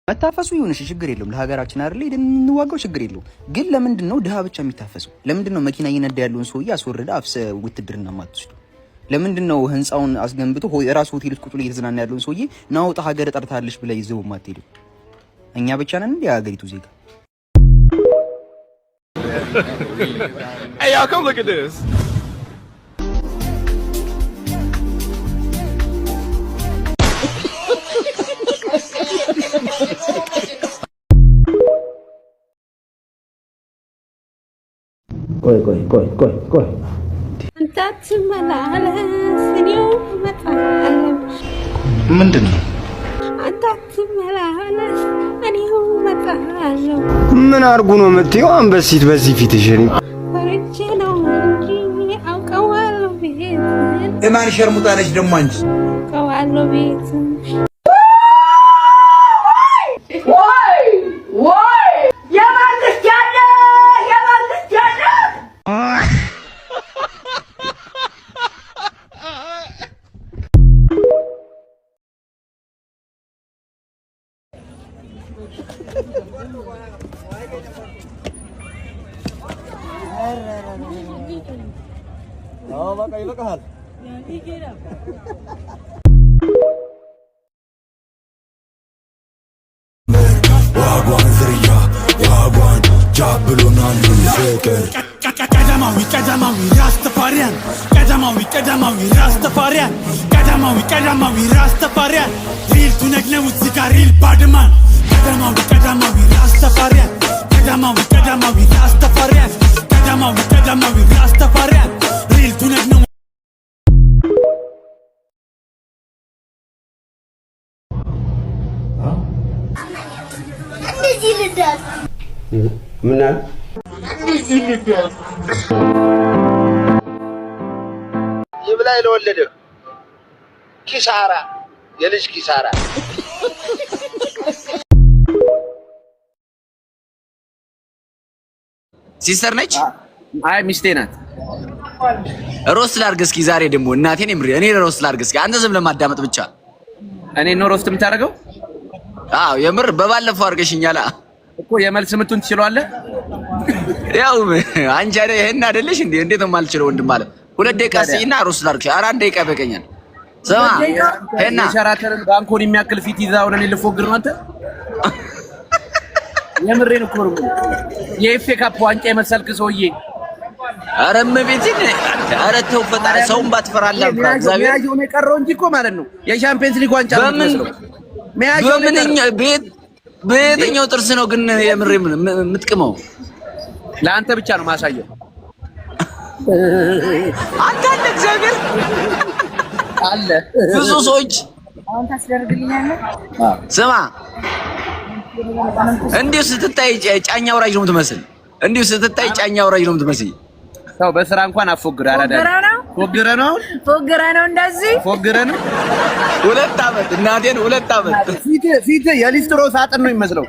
መታፈሱ ይሁንሽ ችግር የለውም ለሀገራችን አይደል እንዋጋው ችግር የለውም ግን ለምንድን ነው ድሃ ብቻ የሚታፈሰው ለምንድን ነው መኪና እየነዳ ያለውን ሰውዬ አስወርደ አፍሰ ውትድርና ማትወስዱ ለምንድን ነው ህንጻውን አስገንብቶ የራሱ ሆቴል ውስጥ ቁጥሎ እየተዝናና ያለውን ሰውዬ ናውጣ ሀገር ጠርታለሽ ብለ ይዘው ማትሄዱ እኛ ብቻ ነን እንዴ ሀገሪቱ ዜጋ Hey y'all come look at this ቆይ አንታት መላለስ ነው መጣለም ምንድነው አንታት መላለስ እኔው መጣለም ምን አርጉ ነው የምትይው አንበሲት በዚህ ፊትሽ እኔ ወርጄ ነው እንጂ አውቀዋለሁ ቤት እማን ሸርሙጣ ነች ደሞ አንቺ አውቀዋለሁ ቤት baka ilakahal. Wagwan zriya, wagwan jabulunal zeker. Kadamawi, Rastafarian. Kadamawi, Rastafarian. Kadamawi, Rastafarian. Real to negne muzika, real badman. Kadamawi, Rastafarian. Kadamawi, Rastafarian. Kadamawi, Rastafarian. Real to negne. ምናል ይብላይ ለወለደ ኪሳራ የልጅ ኪሳራ ሲስተር ነች አይ ሚስቴ ናት ሮስት ላድርግ እስኪ ዛሬ ደግሞ እናቴን እኔ ሮስት ላድርግ እስኪ አንተ ዝም ለማዳመጥ ብቻ እኔ ነው ሮስት የምታደርገው አዎ የምር በባለፈው አድርገሽኛል እኮ የመልስ ምቱን ትችላለህ ያው አንቺ አይደል ይሄን አይደለሽ እንዴ እንዴት ነው የማልችለው ወንድም ማለት 2 ደቂቃ ሲና ሮስት ላድርግ 4 ደቂቃ በቀኛል ሰማ ሄና ሸራተርን ባንኮን የሚያክል ፊት ይዛው ነው ልፎግር ነው አንተ የምሬን እኮ ነው የኤፍ ካፕ ዋንጫ የመሰልክ ሰውዬ አረም ቤትን አረተው ፈጣሪ ሰውን ባትፈራላ እግዚአብሔር ያየው ነው ቀረው እንጂ እኮ ማለት ነው የሻምፒየንስ ሊግ ዋንጫ ነው በምንኛ ቤት በየትኛው ጥርስ ነው ግን የምሬ የምትቅመው ለአንተ ብቻ ነው ማሳየው አንተ አለ እግዚአብሔር አለ ብዙ ሰዎች አሁን ታስደርግልኛለህ ስማ እንዴ ስትታይ ጫኛ ወራጅ ነው የምትመስል እንዴ ስትታይ ጫኛ ወራጅ ነው የምትመስል ታው በስራ እንኳን አፎግራ አራዳ ፎግራ ነው እንደዚህ ፎግራ ነው 2 አመት እናቴን 2 አመት ፊት የሊስትሮ ሳጥን ነው የሚመስለው